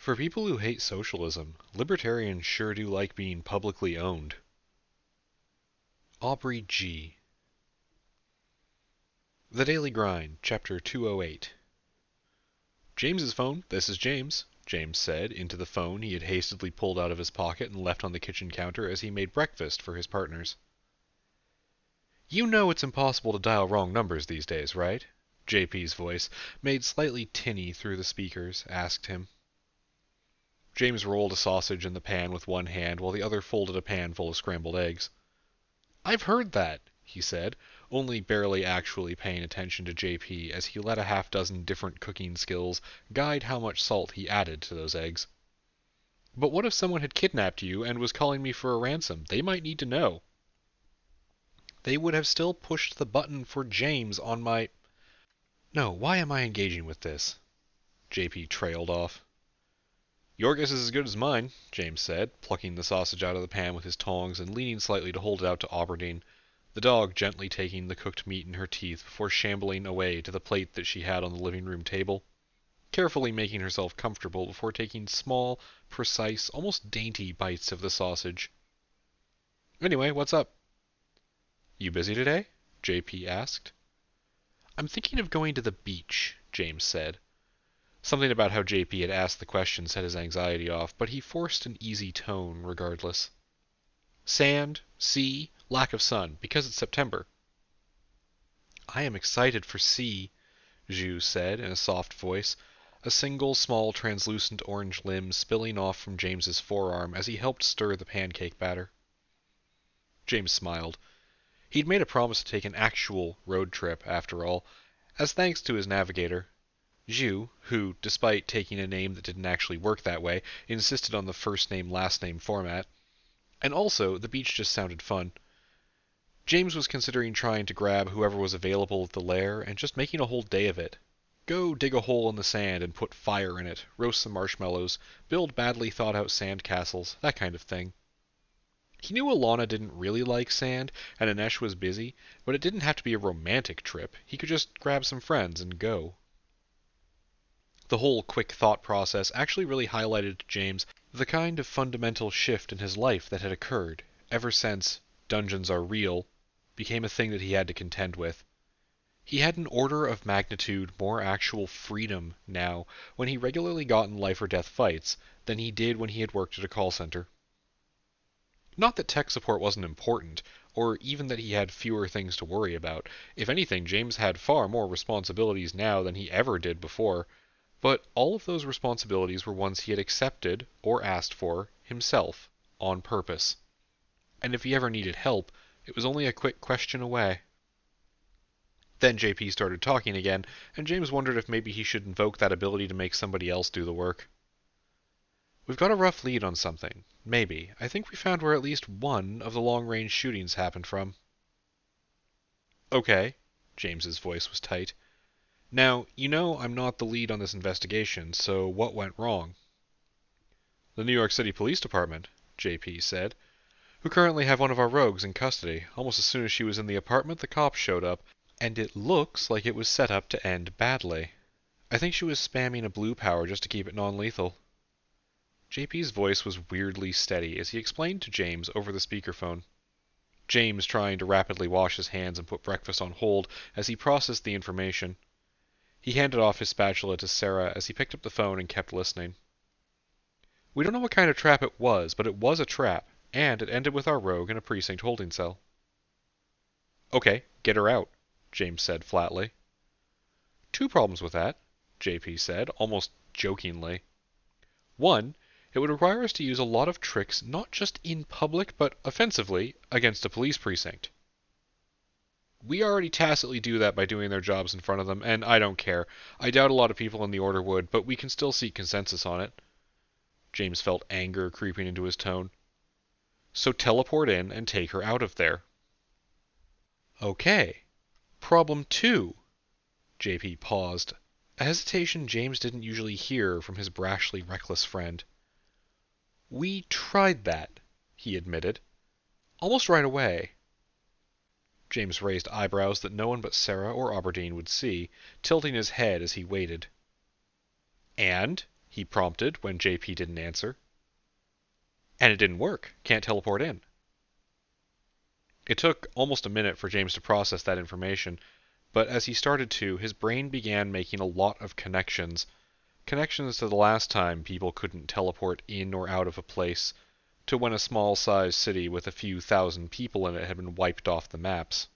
For people who hate socialism, libertarians sure do like being publicly owned. Aubrey G. The Daily Grind, Chapter 208. James's phone. This is James, James said into the phone he had hastily pulled out of his pocket and left on the kitchen counter as he made breakfast for his partners. You know it's impossible to dial wrong numbers these days, right? JP's voice, made slightly tinny through the speakers, asked him. James rolled a sausage in the pan with one hand while the other folded a pan full of scrambled eggs. I've heard that, he said, only barely actually paying attention to JP as he let a half-dozen different cooking skills guide how much salt he added to those eggs. But what if someone had kidnapped you and was calling me for a ransom? They might need to know. They would have still pushed the button for James on my... No, why am I engaging with this? JP trailed off. Your guess is as good as mine, James said, plucking the sausage out of the pan with his tongs and leaning slightly to hold it out to Aberdeen, the dog gently taking the cooked meat in her teeth before shambling away to the plate that she had on the living room table, carefully making herself comfortable before taking small, precise, almost dainty bites of the sausage. Anyway, what's up? You busy today? JP asked. I'm thinking of going to the beach, James said. Something about how JP had asked the question set his anxiety off, but he forced an easy tone regardless. Sand, sea, lack of sun, because it's September. I am excited for sea, Zhu said in a soft voice, a single small translucent orange limb spilling off from James's forearm as he helped stir the pancake batter. James smiled. He'd made a promise to take an actual road trip, after all, as thanks to his navigator, Zhu, who, despite taking a name that didn't actually work that way, insisted on the first-name-last-name format. And also, the beach just sounded fun. James was considering trying to grab whoever was available at the lair and just making a whole day of it. Go dig a hole in the sand and put fire in it, roast some marshmallows, build badly thought-out sand castles, that kind of thing. He knew Alana didn't really like sand, and Anesh was busy, but it didn't have to be a romantic trip. He could just grab some friends and go. The whole quick thought process actually really highlighted to James the kind of fundamental shift in his life that had occurred ever since Dungeons Are Real became a thing that he had to contend with. He had an order of magnitude more actual freedom now when he regularly got in life or death fights than he did when he had worked at a call center. Not that tech support wasn't important, or even that he had fewer things to worry about. If anything, James had far more responsibilities now than he ever did before, but all of those responsibilities were ones he had accepted or asked for himself, on purpose. And if he ever needed help, it was only a quick question away. Then JP started talking again, and James wondered if maybe he should invoke that ability to make somebody else do the work. We've got a rough lead on something. Maybe. I think we found where at least one of the long-range shootings happened from. Okay. James's voice was tight. Now, you know I'm not the lead on this investigation, so what went wrong? The New York City Police Department, JP said, who currently have one of our rogues in custody. Almost as soon as she was in the apartment, the cops showed up, and it looks like it was set up to end badly. I think she was spamming a blue power just to keep it non-lethal. JP's voice was weirdly steady as he explained to James over the speakerphone. James trying to rapidly wash his hands and put breakfast on hold as he processed the information. He handed off his spatula to Sarah as he picked up the phone and kept listening. We don't know what kind of trap it was, but it was a trap, and it ended with our rogue in a precinct holding cell. Okay, get her out, James said flatly. Two problems with that, JP said, almost jokingly. One, it would require us to use a lot of tricks not just in public, but offensively, against a police precinct. We already tacitly do that by doing their jobs in front of them, and I don't care. I doubt a lot of people in the Order would, but we can still seek consensus on it. James felt anger creeping into his tone. So teleport in and take her out of there. Okay. Problem 2. JP paused, a hesitation James didn't usually hear from his brashly reckless friend. We tried that, he admitted. Almost right away. James raised eyebrows that no one but Sarah or Aberdeen would see, tilting his head as he waited. And? he prompted when JP didn't answer. And it didn't work. Can't teleport in. It took almost a minute for James to process that information, but as he started to, his brain began making a lot of connections. Connections to the last time people couldn't teleport in or out of a place, to when a small-sized city with a few thousand people in it had been wiped off the maps.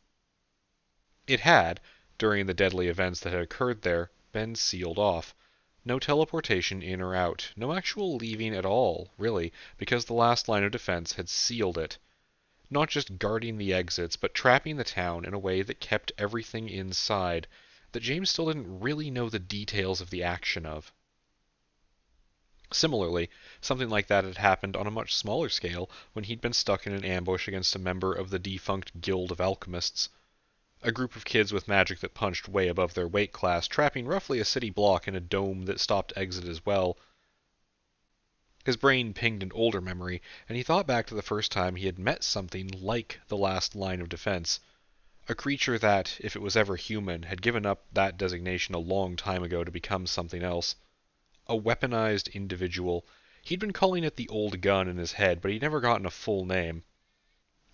It had, during the deadly events that had occurred there, been sealed off. No teleportation in or out, no actual leaving at all, really, because the last line of defense had sealed it. Not just guarding the exits, but trapping the town in a way that kept everything inside, that James still didn't really know the details of the action of. Similarly, something like that had happened on a much smaller scale when he'd been stuck in an ambush against a member of the defunct Guild of Alchemists. A group of kids with magic that punched way above their weight class, trapping roughly a city block in a dome that stopped exit as well. His brain pinged an older memory, and he thought back to the first time he had met something like the last line of defense. A creature that, if it was ever human, had given up that designation a long time ago to become something else. A weaponized individual. He'd been calling it the old gun in his head, but he'd never gotten a full name.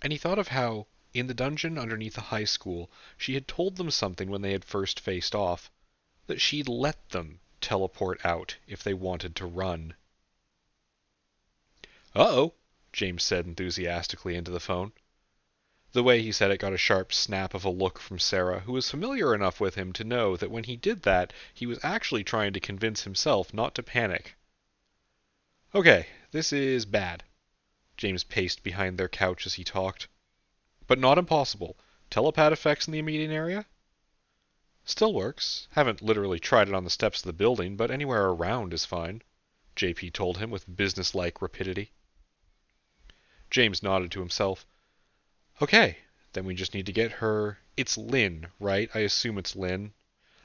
And he thought of how, in the dungeon underneath the high school, she had told them something when they had first faced off. That she'd let them teleport out if they wanted to run. "Uh-oh," James said enthusiastically into the phone. The way he said it got a sharp snap of a look from Sarah, who was familiar enough with him to know that when he did that, he was actually trying to convince himself not to panic. "Okay, this is bad." James paced behind their couch as he talked. "But not impossible. Telepath effects in the immediate area?" "Still works. Haven't literally tried it on the steps of the building, but anywhere around is fine," JP told him with businesslike rapidity. James nodded to himself. "Okay, then we just need to get her... It's Lynn, right? I assume it's Lynn.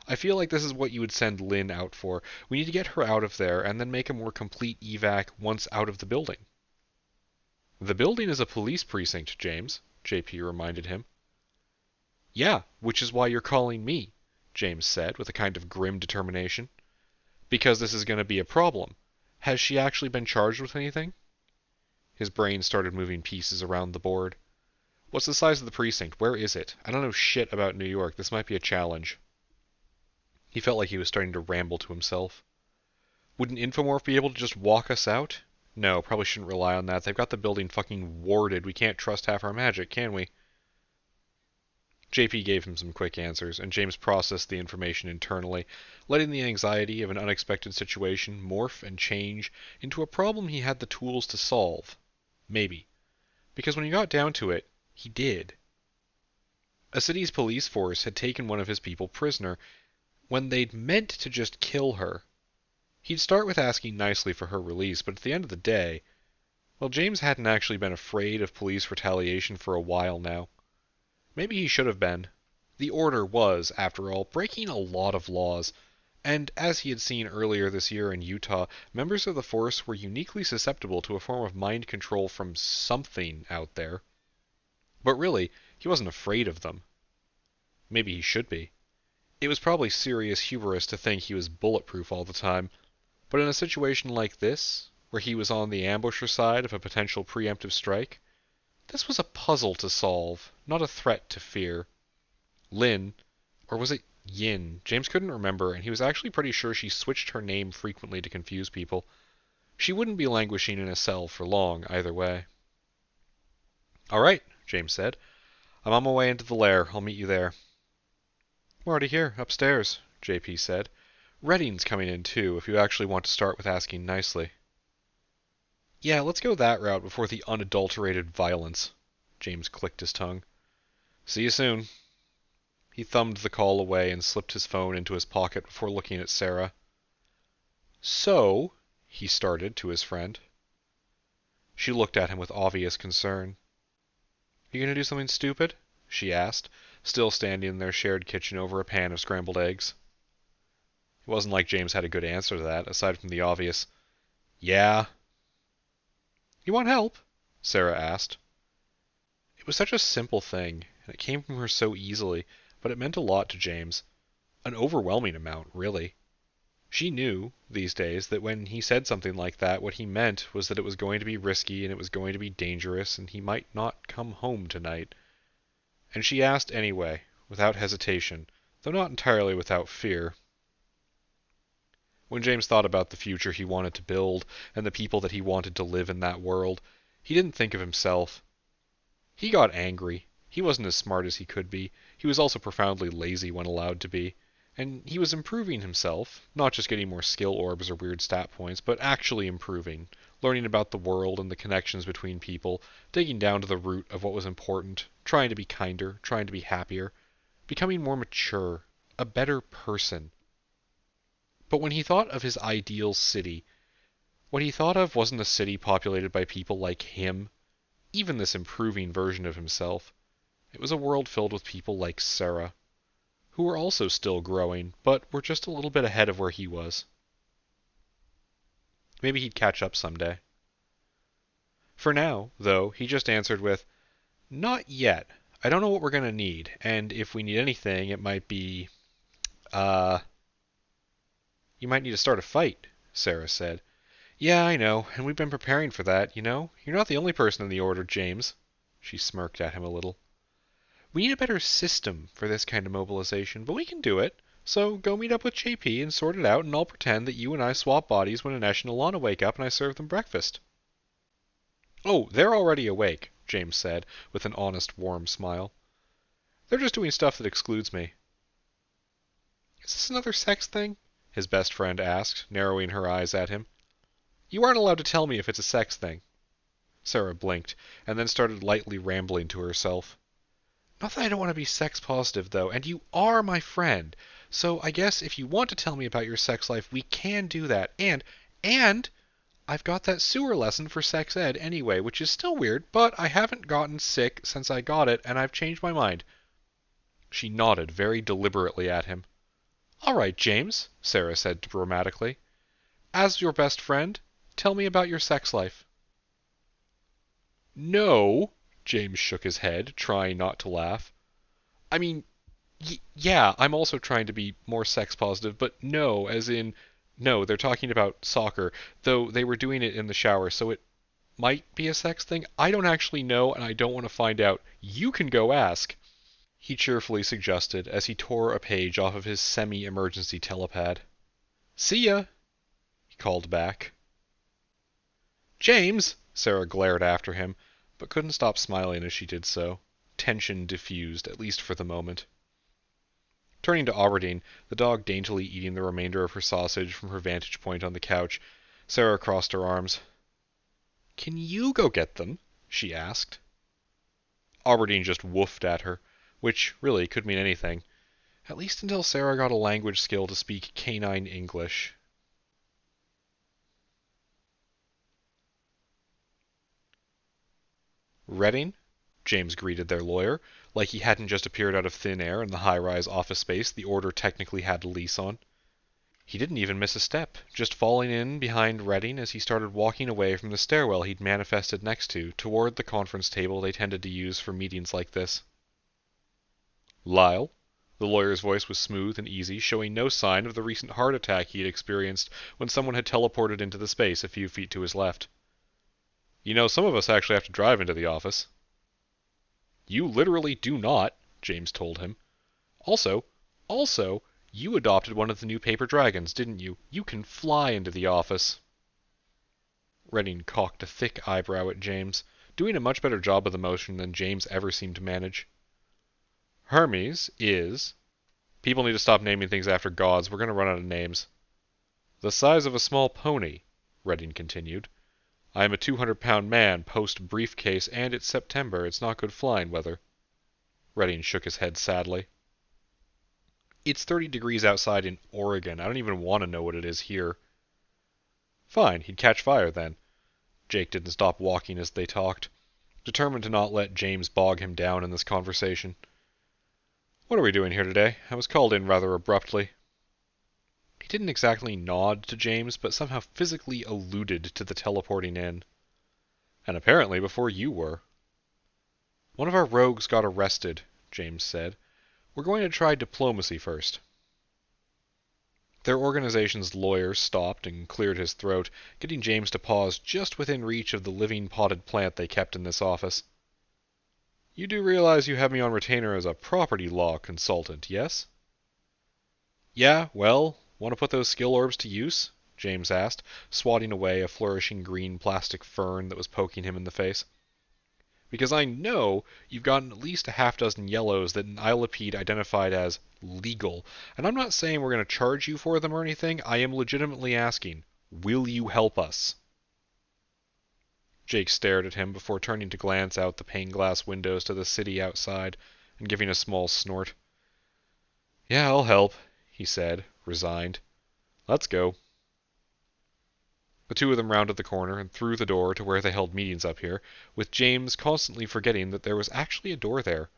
I feel like this is what you would send Lynn out for. We need to get her out of there and then make a more complete evac once out of the building." "The building is a police precinct, James," JP reminded him. "Yeah, which is why you're calling me," James said with a kind of grim determination. "Because this is going to be a problem. Has she actually been charged with anything?" His brain started moving pieces around the board. "What's the size of the precinct? Where is it? I don't know shit about New York. This might be a challenge." He felt like he was starting to ramble to himself. "Would an infomorph be able to just walk us out? No, probably shouldn't rely on that. They've got the building fucking warded. We can't trust half our magic, can we?" JP gave him some quick answers, and James processed the information internally, letting the anxiety of an unexpected situation morph and change into a problem he had the tools to solve. Maybe. Because when he got down to it, he did. A city's police force had taken one of his people prisoner, when they'd meant to just kill her. He'd start with asking nicely for her release, but at the end of the day, well, James hadn't actually been afraid of police retaliation for a while now. Maybe he should have been. The Order was, after all, breaking a lot of laws, and as he had seen earlier this year in Utah, members of the force were uniquely susceptible to a form of mind control from something out there. But really, he wasn't afraid of them. Maybe he should be. It was probably serious hubris to think he was bulletproof all the time, but in a situation like this, where he was on the ambusher side of a potential preemptive strike, this was a puzzle to solve, not a threat to fear. Lynn, or was it Yin? James couldn't remember, and he was actually pretty sure she switched her name frequently to confuse people. She wouldn't be languishing in a cell for long, either way. "All right," James said. "I'm on my way into the lair. I'll meet you there." "We're already here, upstairs," JP said. "Redding's coming in too, if you actually want to start with asking nicely." "Yeah, let's go that route before the unadulterated violence." James clicked his tongue. "See you soon." He thumbed the call away and slipped his phone into his pocket before looking at Sarah. "So," he started to his friend. She looked at him with obvious concern. "You gonna do something stupid?" she asked, still standing in their shared kitchen over a pan of scrambled eggs. It wasn't like James had a good answer to that, aside from the obvious, "Yeah." "You want help?" Sarah asked. It was such a simple thing, and it came from her so easily, but it meant a lot to James. An overwhelming amount, really. She knew, these days, that when he said something like that, what he meant was that it was going to be risky and it was going to be dangerous and he might not come home tonight. And she asked anyway, without hesitation, though not entirely without fear. When James thought about the future he wanted to build and the people that he wanted to live in that world, he didn't think of himself. He got angry. He wasn't as smart as he could be. He was also profoundly lazy when allowed to be. And he was improving himself, not just getting more skill orbs or weird stat points, but actually improving, learning about the world and the connections between people, digging down to the root of what was important, trying to be kinder, trying to be happier, becoming more mature, a better person. But when he thought of his ideal city, what he thought of wasn't a city populated by people like him, even this improving version of himself. It was a world filled with people like Sarah, who were also still growing, but were just a little bit ahead of where he was. Maybe he'd catch up someday. For now, though, he just answered with, "Not yet. I don't know what we're going to need, and if we need anything, it might be, you might need to start a fight," Sarah said. "Yeah, I know, and we've been preparing for that, you know. You're not the only person in the order, James." She smirked at him a little. "We need a better system for this kind of mobilization, but we can do it. So go meet up with JP and sort it out, and I'll pretend that you and I swap bodies when Anesh and Alana wake up and I serve them breakfast." "Oh, they're already awake," James said, with an honest, warm smile. "They're just doing stuff that excludes me." "Is this another sex thing?" his best friend asked, narrowing her eyes at him. "You aren't allowed to tell me if it's a sex thing." Sarah blinked, and then started lightly rambling to herself. "Not that I don't want to be sex positive, though, and you are my friend, so I guess if you want to tell me about your sex life, we can do that, and I've got that sewer lesson for sex ed anyway, which is still weird, but I haven't gotten sick since I got it, and I've changed my mind." She nodded very deliberately at him. "All right, James," Sarah said dramatically. "As your best friend, tell me about your sex life." "No," James shook his head, trying not to laugh. "I mean, yeah, I'm also trying to be more sex positive, but no, as in, no, they're talking about soccer, though they were doing it in the shower, so it might be a sex thing. I don't actually know, and I don't want to find out. You can go ask," he cheerfully suggested as he tore a page off of his semi-emergency telepad. "See ya," he called back. "James!" Sarah glared after him, but couldn't stop smiling as she did so. Tension diffused, at least for the moment. Turning to Aberdeen, the dog daintily eating the remainder of her sausage from her vantage point on the couch, Sarah crossed her arms. "Can you go get them?" she asked. Aberdeen just woofed at her, which really could mean anything, at least until Sarah got a language skill to speak canine English. "Redding?" James greeted their lawyer, like he hadn't just appeared out of thin air in the high-rise office space the order technically had a lease on. He didn't even miss a step, just falling in behind Redding as he started walking away from the stairwell he'd manifested next to, toward the conference table they tended to use for meetings like this. "Lyle?" The lawyer's voice was smooth and easy, showing no sign of the recent heart attack he had experienced when someone had teleported into the space a few feet to his left. "You know, some of us actually have to drive into the office." "You literally do not," James told him. Also, you adopted one of the new paper dragons, didn't you? You can fly into the office." Redding cocked a thick eyebrow at James, doing a much better job of the motion than James ever seemed to manage. "Hermes is... People need to stop naming things after gods. We're going to run out of names." "The size of a small pony," Redding continued. "I am a 200-pound man, post-briefcase, and it's September. It's not good flying weather." Redding shook his head sadly. "It's 30 degrees outside in Oregon. I don't even want to know what it is here." Fine, he'd catch fire then. Jake didn't stop walking as they talked, determined to not let James bog him down in this conversation. "What are we doing here today? I was called in rather abruptly." He didn't exactly nod to James, but somehow physically alluded to the teleporting in. "And apparently before you were." "One of our rogues got arrested," James said. "We're going to try diplomacy first." Their organization's lawyer stopped and cleared his throat, getting James to pause just within reach of the living potted plant they kept in this office. You do realize you have me on retainer as a property law consultant, yes? Yeah, well, want to put those skill orbs to use? James asked, swatting away a flourishing green plastic fern that was poking him in the face. Because I know you've gotten at least a half dozen yellows that an Ilipede identified as legal, and I'm not saying we're going to charge you for them or anything. I am legitimately asking, will you help us? Jake stared at him before turning to glance out the pane-glass windows to the city outside and giving a small snort. Yeah, I'll help, he said, resigned. Let's go. The two of them rounded the corner and through the door to where they held meetings up here, with James constantly forgetting that there was actually a door there.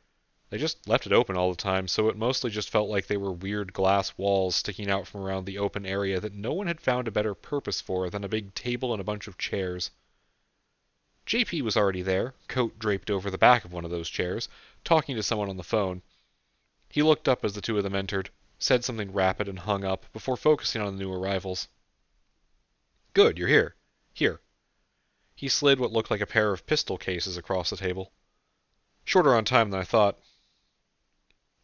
They just left it open all the time, so it mostly just felt like they were weird glass walls sticking out from around the open area that no one had found a better purpose for than a big table and a bunch of chairs. JP was already there, coat draped over the back of one of those chairs, talking to someone on the phone. He looked up as the two of them entered, said something rapid and hung up before focusing on the new arrivals. Good, you're here. Here. He slid what looked like a pair of pistol cases across the table. Shorter on time than I thought.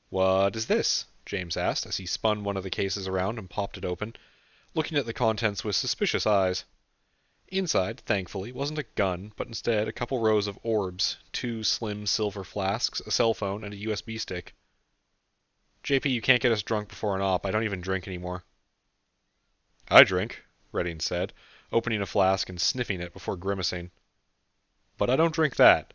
What is this? James asked as he spun one of the cases around and popped it open, looking at the contents with suspicious eyes. Inside, thankfully, wasn't a gun, but instead a couple rows of orbs, 2 slim silver flasks, a cell phone, and a USB stick. JP, you can't get us drunk before an op. I don't even drink anymore. I drink, Redding said, opening a flask and sniffing it before grimacing. But I don't drink that.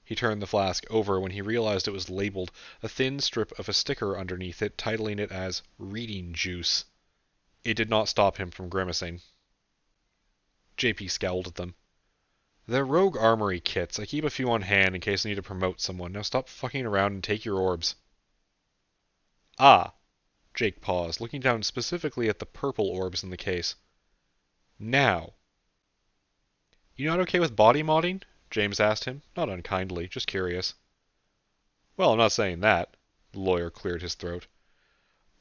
He turned the flask over when he realized it was labeled, a thin strip of a sticker underneath it titling it as reading juice. It did not stop him from grimacing. JP scowled at them. They're rogue armory kits. I keep a few on hand in case I need to promote someone. Now stop fucking around and take your orbs. Ah. Jake paused, looking down specifically at the purple orbs in the case. Now. You not okay with body modding? James asked him, not unkindly, just curious. Well, I'm not saying that. The lawyer cleared his throat.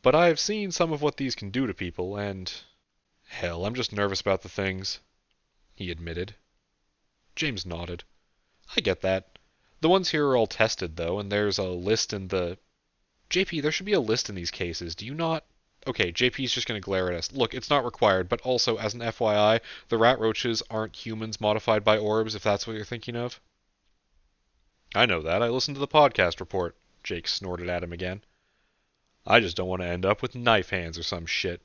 But I've seen some of what these can do to people, and... Hell, I'm just nervous about the things, he admitted. James nodded. I get that. The ones here are all tested, though, and there's a list in the... JP, there should be a list in these cases, do you not? Okay, JP's just going to glare at us. Look, it's not required, but also, as an FYI, the rat roaches aren't humans modified by orbs, if that's what you're thinking of. I know that. I listened to the podcast report, Jake snorted at him again. I just don't want to end up with knife hands or some shit.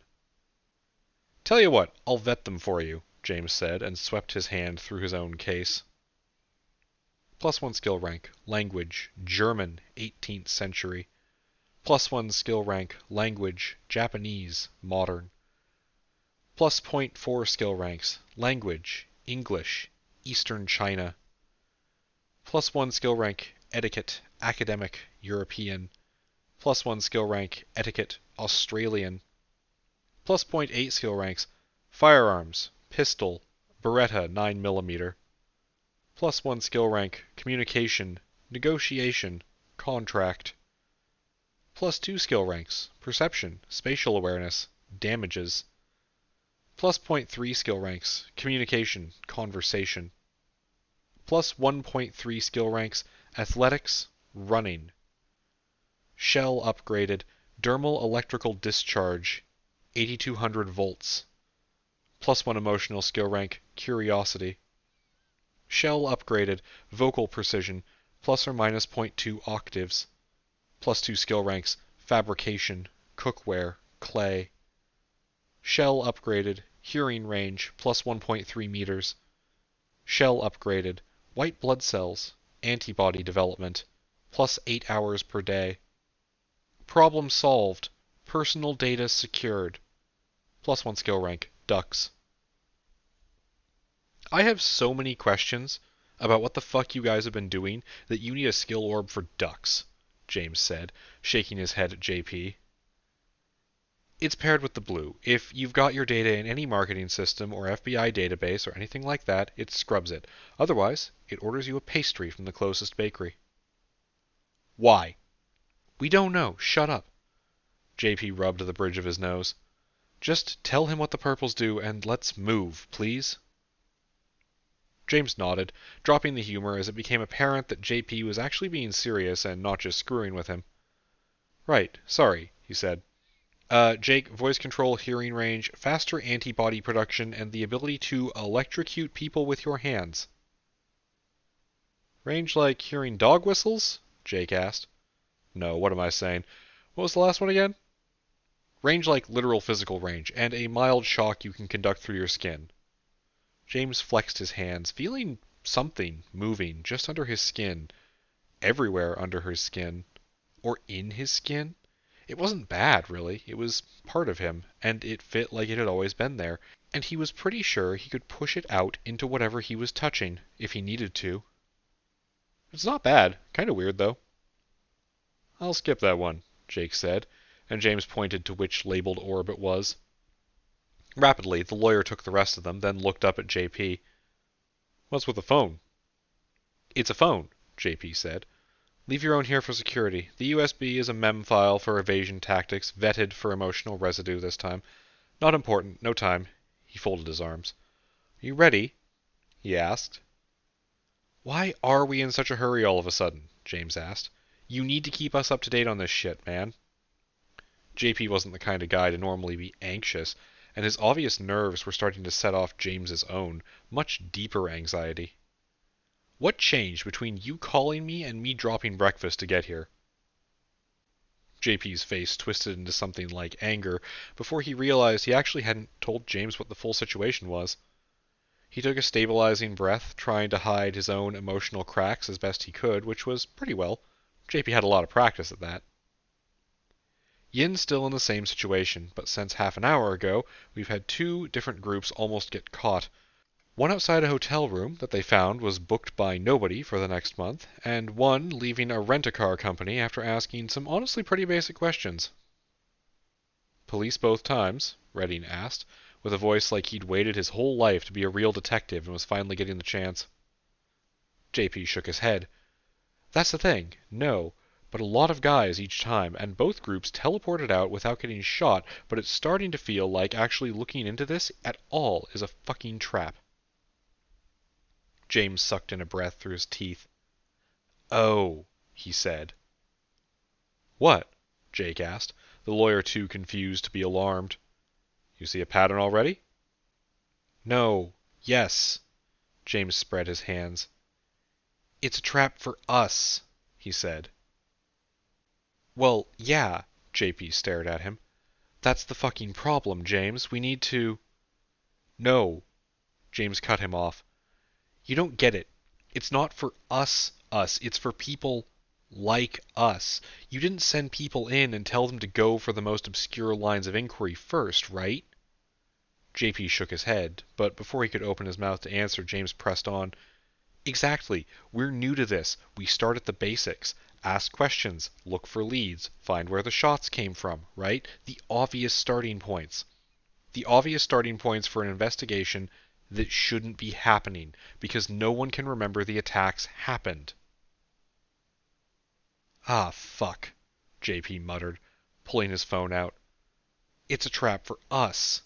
Tell you what, I'll vet them for you, James said, and swept his hand through his own case. +1 skill rank, language, German, 18th century. +1 skill rank, language, Japanese, modern. +0.4 skill ranks, language, English, Eastern China. +1 skill rank, etiquette, academic, European. +1 skill rank, etiquette, Australian. +0.8 skill ranks, firearms, pistol, Beretta 9mm. +1 skill rank, communication, negotiation, contract. +2 skill ranks, perception, spatial awareness, damages. +0.3 skill ranks, communication, conversation. +1.3 skill ranks, athletics, running. Shell upgraded, dermal electrical discharge, 8200 volts. +1 emotional skill rank, curiosity. Shell upgraded, vocal precision, plus or minus .2 octaves. +2 skill ranks, fabrication, cookware, clay. Shell upgraded, hearing range, plus 1.3 meters. Shell upgraded, white blood cells, antibody development, plus 8 hours per day. Problem solved, personal data secured. +1 skill rank, ducks. I have so many questions about what the fuck you guys have been doing that you need a skill orb for ducks, James said, shaking his head at JP. It's paired with the blue. If you've got your data in any marketing system or FBI database or anything like that, it scrubs it. Otherwise, it orders you a pastry from the closest bakery. Why? We don't know. Shut up. JP rubbed the bridge of his nose. Just tell him what the purples do, and let's move, please. James nodded, dropping the humor as it became apparent that JP was actually being serious and not just screwing with him. Right, sorry, he said. Jake, voice control, hearing range, faster antibody production, and the ability to electrocute people with your hands. Range like hearing dog whistles? Jake asked. No, what am I saying? What was the last one again? Range like literal physical range, and a mild shock you can conduct through your skin. James flexed his hands, feeling something moving just under his skin. Everywhere under his skin. Or in his skin. It wasn't bad, really. It was part of him, and it fit like it had always been there, and he was pretty sure he could push it out into whatever he was touching, if he needed to. It's not bad. Kinda weird, though. I'll skip that one, Jake said, and James pointed to which labeled orb it was. Rapidly, the lawyer took the rest of them, then looked up at JP. What's with the phone? It's a phone, JP said. Leave your own here for security. The USB is a mem file for evasion tactics, vetted for emotional residue this time. Not important, no time. He folded his arms. You ready? He asked. Why are we in such a hurry all of a sudden? James asked. You need to keep us up to date on this shit, man. JP wasn't the kind of guy to normally be anxious, and his obvious nerves were starting to set off James's own, much deeper anxiety. What changed between you calling me and me dropping breakfast to get here? JP's face twisted into something like anger before he realized he actually hadn't told James what the full situation was. He took a stabilizing breath, trying to hide his own emotional cracks as best he could, which was pretty well. JP had a lot of practice at that. Yin's still in the same situation, but since half an hour ago, we've had two different groups almost get caught. One outside a hotel room that they found was booked by nobody for the next month, and one leaving a rent-a-car company after asking some honestly pretty basic questions. Police both times? Redding asked, with a voice like he'd waited his whole life to be a real detective and was finally getting the chance. JP shook his head. That's the thing, no. But a lot of guys each time, and both groups teleported out without getting shot, but it's starting to feel like actually looking into this at all is a fucking trap. James sucked in a breath through his teeth. Oh, he said. What? Jake asked, the lawyer too confused to be alarmed. You see a pattern already? No. Yes. James spread his hands. It's a trap for us, he said. Well, yeah, JP stared at him. That's the fucking problem, James. We need to... No. James cut him off. You don't get it. It's not for us. It's for people like us. You didn't send people in and tell them to go for the most obscure lines of inquiry first, right? JP shook his head, but before he could open his mouth to answer, James pressed on. Exactly. We're new to this. We start at the basics. Ask questions, look for leads, find where the shots came from, right? The obvious starting points. The obvious starting points for an investigation that shouldn't be happening, because no one can remember the attacks happened. Ah, fuck, JP muttered, pulling his phone out. It's a trap for us.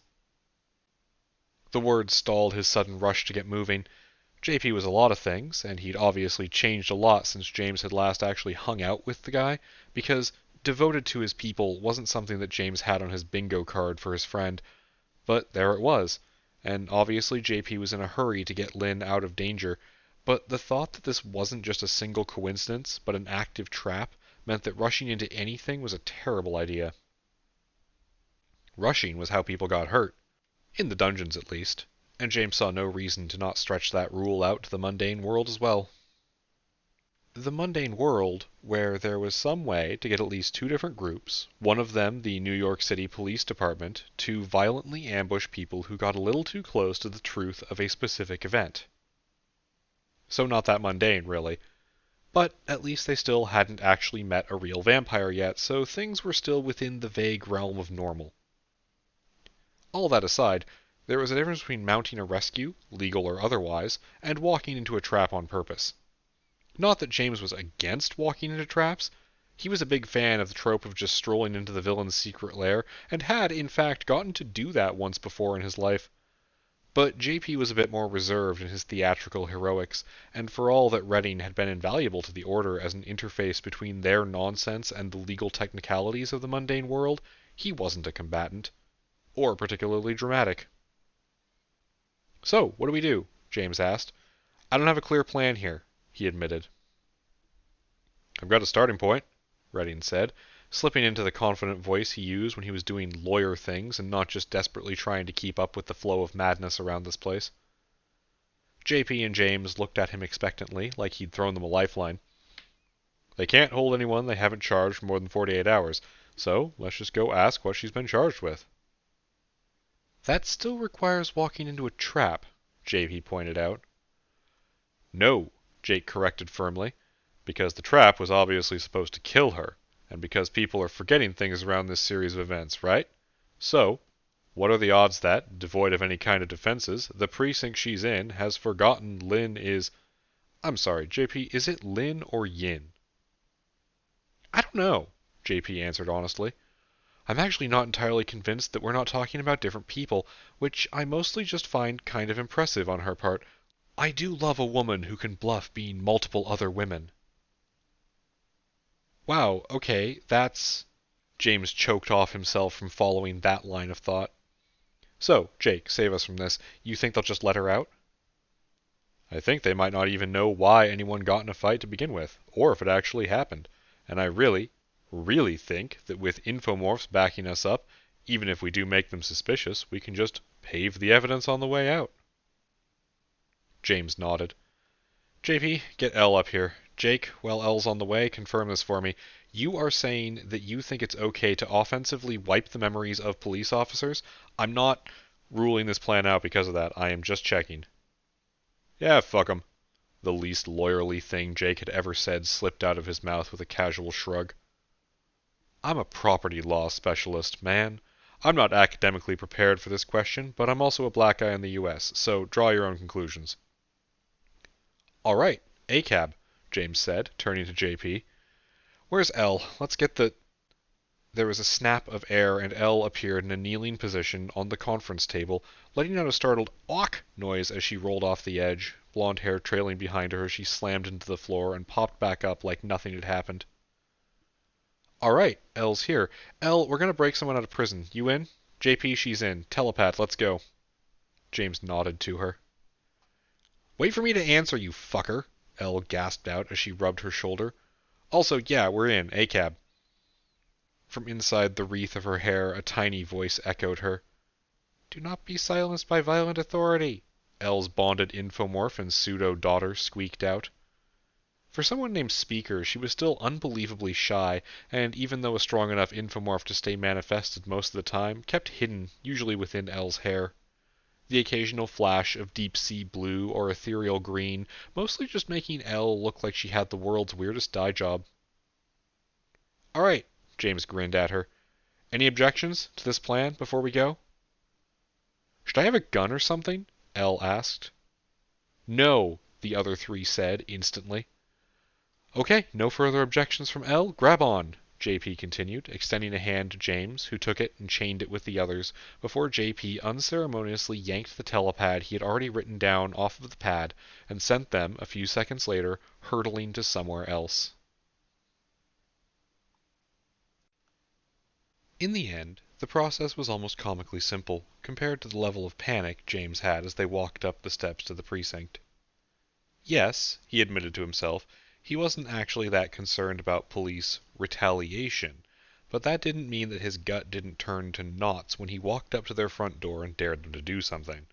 The words stalled his sudden rush to get moving. JP was a lot of things, and he'd obviously changed a lot since James had last actually hung out with the guy, because devoted to his people wasn't something that James had on his bingo card for his friend. But there it was, and obviously JP was in a hurry to get Lynn out of danger, but the thought that this wasn't just a single coincidence, but an active trap, meant that rushing into anything was a terrible idea. Rushing was how people got hurt. In the dungeons, at least. And James saw no reason to not stretch that rule out to the mundane world as well. The mundane world, where there was some way to get at least two different groups, one of them the New York City Police Department, to violently ambush people who got a little too close to the truth of a specific event. So not that mundane, really. But at least they still hadn't actually met a real vampire yet, so things were still within the vague realm of normal. All that aside, there was a difference between mounting a rescue, legal or otherwise, and walking into a trap on purpose. Not that James was against walking into traps, He was a big fan of the trope of just strolling into the villain's secret lair, and had, in fact, gotten to do that once before in his life. But JP was a bit more reserved in his theatrical heroics, and for all that Redding had been invaluable to the Order as an interface between their nonsense and the legal technicalities of the mundane world, he wasn't a combatant. Or particularly dramatic. "So, what do we do?" James asked. "I don't have a clear plan here," he admitted. "I've got a starting point," Redding said, slipping into the confident voice he used when he was doing lawyer things and not just desperately trying to keep up with the flow of madness around this place. JP and James looked at him expectantly, like he'd thrown them a lifeline. "They can't hold anyone they haven't charged for more than 48 hours, so let's just go ask what she's been charged with." "That still requires walking into a trap," JP pointed out. "No," Jake corrected firmly, "because the trap was obviously supposed to kill her, and because people are forgetting things around this series of events, right? So, what are the odds that, devoid of any kind of defenses, the precinct she's in has forgotten Lynn is... I'm sorry, JP, is it Lynn or Yin?" "I don't know," JP answered honestly. "I'm actually not entirely convinced that we're not talking about different people, which I mostly just find kind of impressive on her part. I do love a woman who can bluff being multiple other women." "Wow, okay, that's..." James choked off himself from following that line of thought. "So, Jake, save us from this. You think they'll just let her out?" "I think they might not even know why anyone got in a fight to begin with, or if it actually happened. And I really think that with infomorphs backing us up, even if we do make them suspicious, we can just pave the evidence on the way out." James nodded. "JP, get L up here. Jake, while L's on the way, confirm this for me. You are saying that you think it's okay to offensively wipe the memories of police officers? I'm not ruling this plan out because of that. I am just checking." "Yeah, fuck 'em." The least lawyerly thing Jake had ever said slipped out of his mouth with a casual shrug. "I'm a property law specialist, man. I'm not academically prepared for this question, but I'm also a black guy in the US, so draw your own conclusions." "All right, A-cab," James said, turning to JP. "Where's L? Let's get the..." There was a snap of air and L appeared in a kneeling position on the conference table, letting out a startled "awk" noise as she rolled off the edge, blonde hair trailing behind her as she slammed into the floor and popped back up like nothing had happened. "All right, L's here. L, we're gonna break someone out of prison. You in? JP, she's in. Telepath, let's go." James nodded to her. "Wait for me to answer, you fucker," Elle gasped out as she rubbed her shoulder. "Also, yeah, we're in. A-cab." From inside the wreath of her hair, a tiny voice echoed her. "Do not be silenced by violent authority," Elle's bonded infomorph and pseudo-daughter squeaked out. For someone named Speaker, she was still unbelievably shy, and even though a strong enough infomorph to stay manifested most of the time, kept hidden, usually within Elle's hair. The occasional flash of deep-sea blue or ethereal green, mostly just making Elle look like she had the world's weirdest dye job. "All right," James grinned at her. "Any objections to this plan before we go?" "Should I have a gun or something?" Elle asked. "No," the other three said instantly. "Okay, no further objections from Elle. Grab on," JP continued, extending a hand to James, who took it and chained it with the others, before JP unceremoniously yanked the telepad he had already written down off of the pad and sent them, a few seconds later, hurtling to somewhere else. In the end, the process was almost comically simple, compared to the level of panic James had as they walked up the steps to the precinct. Yes, he admitted to himself, he wasn't actually that concerned about police retaliation, but that didn't mean that his gut didn't turn to knots when he walked up to their front door and dared them to do something.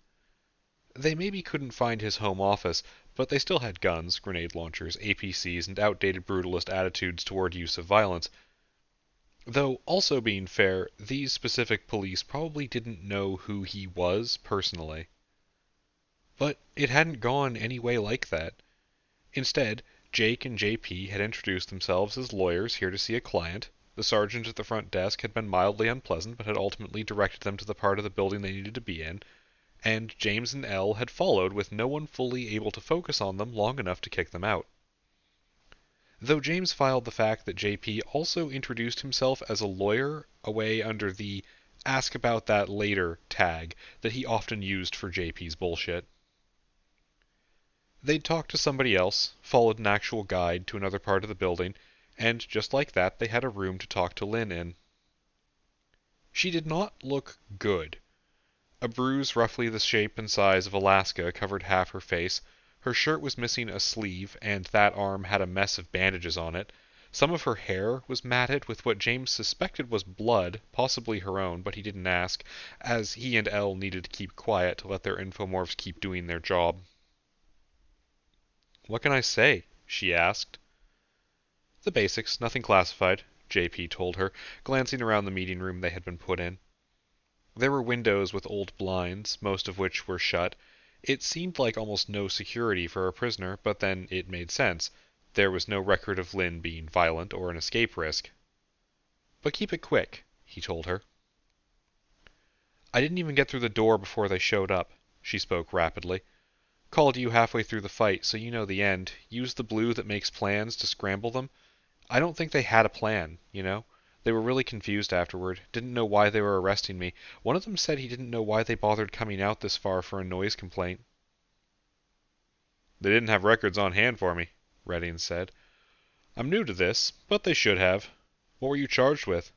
They maybe couldn't find his home office, but they still had guns, grenade launchers, APCs, and outdated brutalist attitudes toward use of violence. Though, also being fair, these specific police probably didn't know who he was personally. But it hadn't gone any way like that. Instead, Jake and JP had introduced themselves as lawyers here to see a client, the sergeant at the front desk had been mildly unpleasant but had ultimately directed them to the part of the building they needed to be in, and James and Elle had followed with no one fully able to focus on them long enough to kick them out. though James filed the fact that JP also introduced himself as a lawyer away under the "ask about that later" tag that he often used for JP's bullshit. They'd talked to somebody else, followed an actual guide to another part of the building, and just like that they had a room to talk to Lynn in. She did not look good. A bruise roughly the shape and size of Alaska covered half her face. Her shirt was missing a sleeve, and that arm had a mess of bandages on it. Some of her hair was matted with what James suspected was blood, possibly her own, but he didn't ask, as he and Elle needed to keep quiet to let their infomorphs keep doing their job. "What can I say?" she asked. "The basics, nothing classified," JP told her, glancing around the meeting room they had been put in. There were windows with old blinds, most of which were shut. It seemed like almost no security for a prisoner, but then it made sense. There was no record of Lynn being violent or an escape risk. "But keep it quick," he told her. "I didn't even get through the door before they showed up." She spoke rapidly. "Called you halfway through the fight, so you know the end. Used the blue that makes plans to scramble them. I don't think they had a plan, you know? They were really confused afterward. Didn't know why they were arresting me. One of them said he didn't know why they bothered coming out this far for a noise complaint." "They didn't have records on hand for me," Redding said. "I'm new to this, but they should have. What were you charged with?"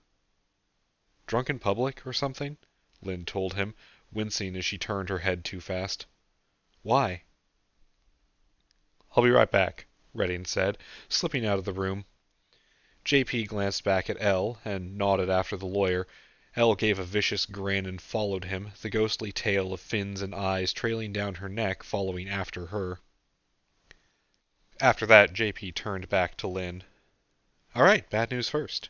"Drunk in public, or something," Lynn told him, wincing as she turned her head too fast. "Why?" "I'll be right back," Redding said, slipping out of the room. JP glanced back at Elle and nodded after the lawyer. Elle gave a vicious grin and followed him, the ghostly tail of fins and eyes trailing down her neck following after her. After that, JP turned back to Lynn. "All right, bad news first."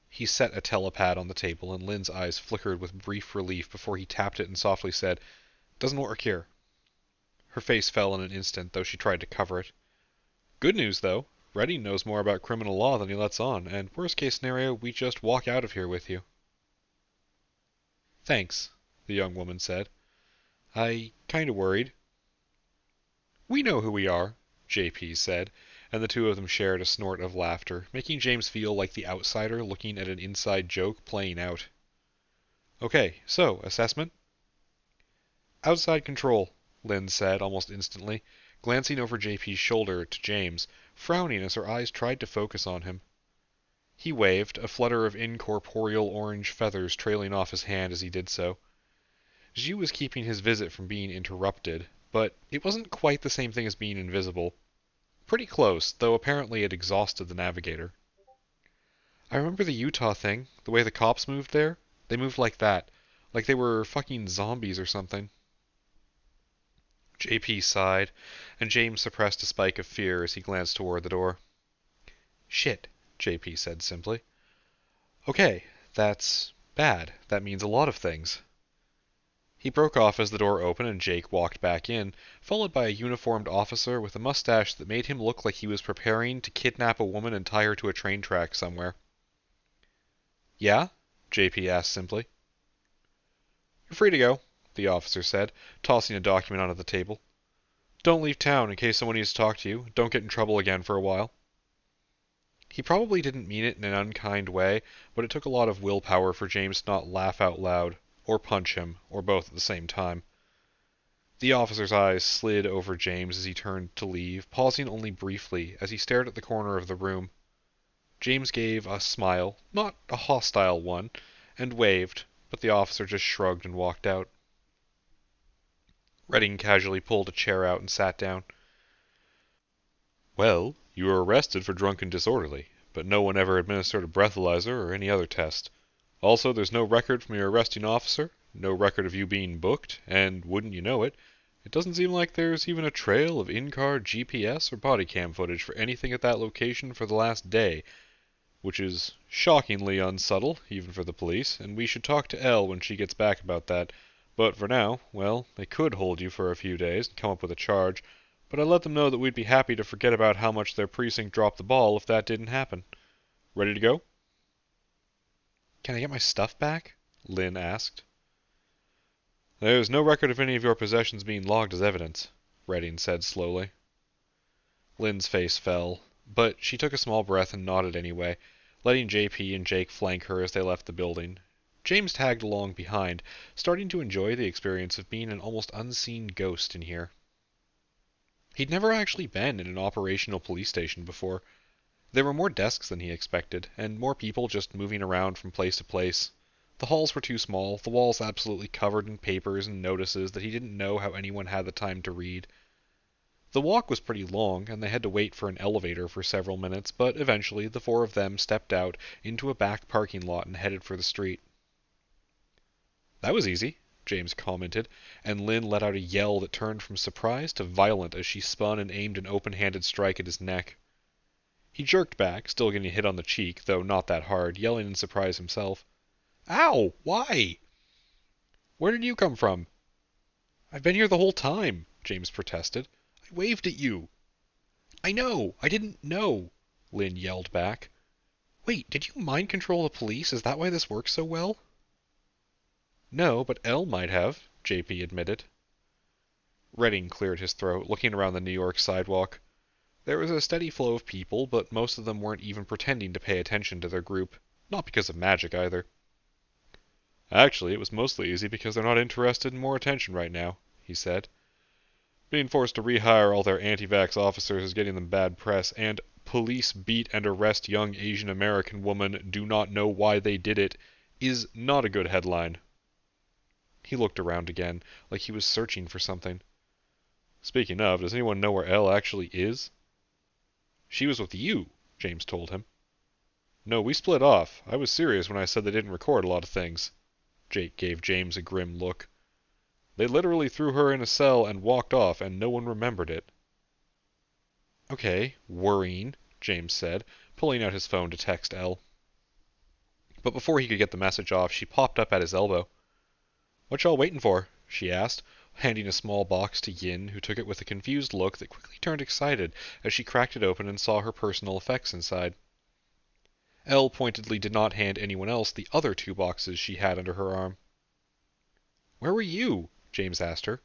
He set a telepad on the table, and Lynn's eyes flickered with brief relief before he tapped it and softly said, "Doesn't work here." Her face fell in an instant, though she tried to cover it. "Good news, though. Redding knows more about criminal law than he lets on, and worst case scenario, we just walk out of here with you." "Thanks," the young woman said. "I kinda worried." "We know who we are," JP said, and the two of them shared a snort of laughter, making James feel like the outsider looking at an inside joke playing out. "Okay, so, assessment?" "Outside control," Lynn said almost instantly, glancing over JP's shoulder to James, frowning as her eyes tried to focus on him. He waved, a flutter of incorporeal orange feathers trailing off his hand as he did so. Xu was keeping his visit from being interrupted, but it wasn't quite the same thing as being invisible. Pretty close, though apparently it exhausted the navigator. "I remember the Utah thing, the way the cops moved there. They moved like that, like they were fucking zombies or something." JP sighed, and James suppressed a spike of fear as he glanced toward the door. "Shit," JP said simply. "Okay, that's bad. That means a lot of things." He broke off as the door opened and Jake walked back in, followed by a uniformed officer with a mustache that made him look like he was preparing to kidnap a woman and tie her to a train track somewhere. "Yeah?" JP asked simply. "You're free to go," the officer said, tossing a document onto the table. "Don't leave town in case someone needs to talk to you. Don't get in trouble again for a while." He probably didn't mean it in an unkind way, but it took a lot of willpower for James to not laugh out loud, or punch him, or both at the same time. The officer's eyes slid over James as he turned to leave, pausing only briefly as he stared at the corner of the room. James gave a smile, not a hostile one, and waved, but the officer just shrugged and walked out. Redding casually pulled a chair out and sat down. "Well, you were arrested for drunk and disorderly, but no one ever administered a breathalyzer or any other test. Also, there's no record from your arresting officer, no record of you being booked, and, wouldn't you know it, it doesn't seem like there's even a trail of in-car GPS or body cam footage for anything at that location for the last day, which is shockingly unsubtle, even for the police, and we should talk to Elle when she gets back about that. But for now, well, they could hold you for a few days and come up with a charge, but I let them know that we'd be happy to forget about how much their precinct dropped the ball if that didn't happen. Ready to go?" "Can I get my stuff back?" Lynn asked. "There's no record of any of your possessions being logged as evidence," Redding said slowly. Lynn's face fell. But she took a small breath and nodded anyway, letting JP and Jake flank her as they left the building. James tagged along behind, starting to enjoy the experience of being an almost unseen ghost in here. He'd never actually been in an operational police station before. There were more desks than he expected, and more people just moving around from place to place. The halls were too small, the walls absolutely covered in papers and notices that he didn't know how anyone had the time to read. The walk was pretty long, and they had to wait for an elevator for several minutes, but eventually the four of them stepped out into a back parking lot and headed for the street. "That was easy," James commented, and Lynn let out a yell that turned from surprise to violent as she spun and aimed an open-handed strike at his neck. He jerked back, still getting hit on the cheek, though not that hard, yelling in surprise himself. "Ow! Why?" "Where did you come from?" "I've been here the whole time," James protested. "I waved at you." "I know! I didn't know!" Lynn yelled back. "Wait, did you mind control the police? Is that why this works so well?" "No, but Elle might have," JP admitted. Redding cleared his throat, looking around the New York sidewalk. There was a steady flow of people, but most of them weren't even pretending to pay attention to their group. Not because of magic, either. "Actually, it was mostly easy because they're not interested in more attention right now," he said. "Being forced to rehire all their anti-vax officers is getting them bad press, and 'Police beat and arrest young Asian American woman, do not know why they did it' is not a good headline." He looked around again, like he was searching for something. "Speaking of, does anyone know where Elle actually is?" "She was with you," James told him. "No, we split off. I was serious when I said they didn't record a lot of things." Jake gave James a grim look. "They literally threw her in a cell and walked off, and no one remembered it." "Okay, worrying," James said, pulling out his phone to text Elle. But before he could get the message off, she popped up at his elbow. "What y'all waiting for?" she asked, handing a small box to Yin, who took it with a confused look that quickly turned excited as she cracked it open and saw her personal effects inside. Elle pointedly did not hand anyone else the other two boxes she had under her arm. "Where were you?" James asked her.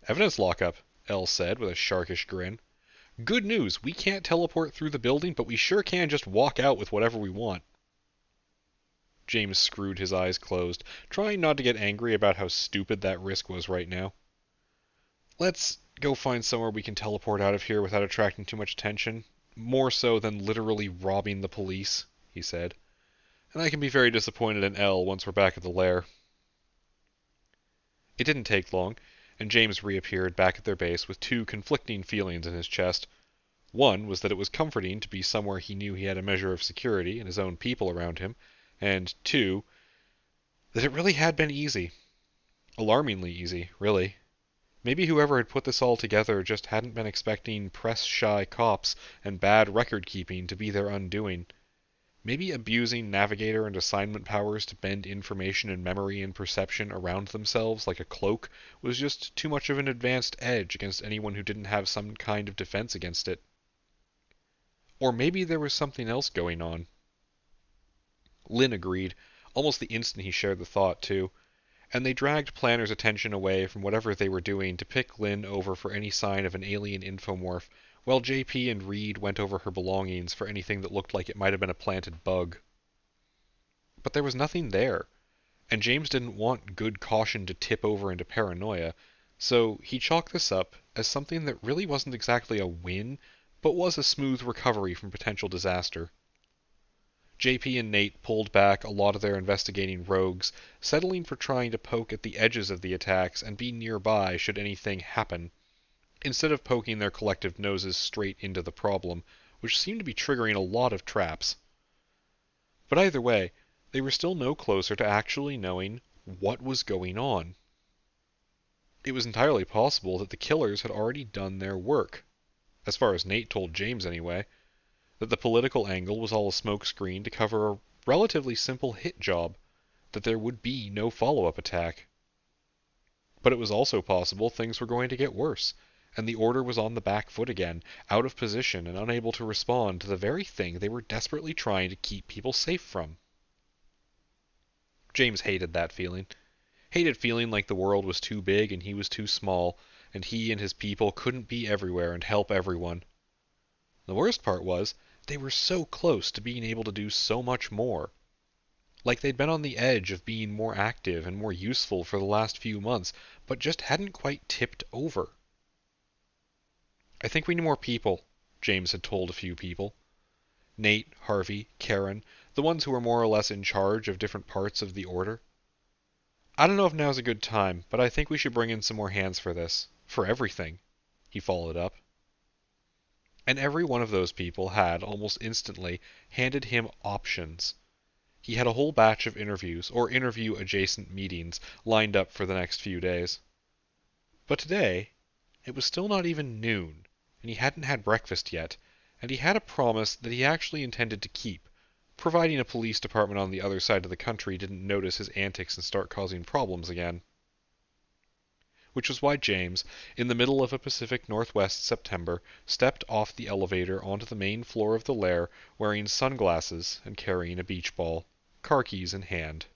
"Evidence lockup," Elle said with a sharkish grin. "Good news, we can't teleport through the building, but we sure can just walk out with whatever we want." James screwed his eyes closed, trying not to get angry about how stupid that risk was right now. "Let's go find somewhere we can teleport out of here without attracting too much attention. More so than literally robbing the police," he said. "And I can be very disappointed in Elle once we're back at the lair." It didn't take long, and James reappeared back at their base with two conflicting feelings in his chest. One was that it was comforting to be somewhere he knew he had a measure of security and his own people around him, and two, that it really had been easy. Alarmingly easy, really. Maybe whoever had put this all together just hadn't been expecting press-shy cops and bad record-keeping to be their undoing. Maybe abusing navigator and assignment powers to bend information and memory and perception around themselves like a cloak was just too much of an advanced edge against anyone who didn't have some kind of defense against it. Or maybe there was something else going on. Lynn agreed, almost the instant he shared the thought, too, and they dragged Planner's attention away from whatever they were doing to pick Lynn over for any sign of an alien infomorph, while JP and Reed went over her belongings for anything that looked like it might have been a planted bug. But there was nothing there, and James didn't want good caution to tip over into paranoia, so he chalked this up as something that really wasn't exactly a win, but was a smooth recovery from potential disaster. JP and Nate pulled back a lot of their investigating rogues, settling for trying to poke at the edges of the attacks and be nearby should anything happen, instead of poking their collective noses straight into the problem, which seemed to be triggering a lot of traps. But either way, they were still no closer to actually knowing what was going on. It was entirely possible that the killers had already done their work, as far as Nate told James anyway, that the political angle was all a smokescreen to cover a relatively simple hit job, that there would be no follow-up attack. But it was also possible things were going to get worse, and the Order was on the back foot again, out of position and unable to respond to the very thing they were desperately trying to keep people safe from. James hated that feeling. Hated feeling like the world was too big and he was too small, and he and his people couldn't be everywhere and help everyone. The worst part was, they were so close to being able to do so much more. Like they'd been on the edge of being more active and more useful for the last few months, but just hadn't quite tipped over. I think we need more people, James had told a few people. Nate, Harvey, Karen, the ones who were more or less in charge of different parts of the order. I don't know if now's a good time, but I think we should bring in some more hands for this. For everything, he followed up. And every one of those people had, almost instantly, handed him options. He had a whole batch of interviews, or interview-adjacent meetings, lined up for the next few days. But today, it was still not even noon, and he hadn't had breakfast yet, and he had a promise that he actually intended to keep, providing a police department on the other side of the country didn't notice his antics and start causing problems again. Which was why James, in the middle of a Pacific Northwest September, stepped off the elevator onto the main floor of the lair wearing sunglasses and carrying a beach ball, car keys in hand.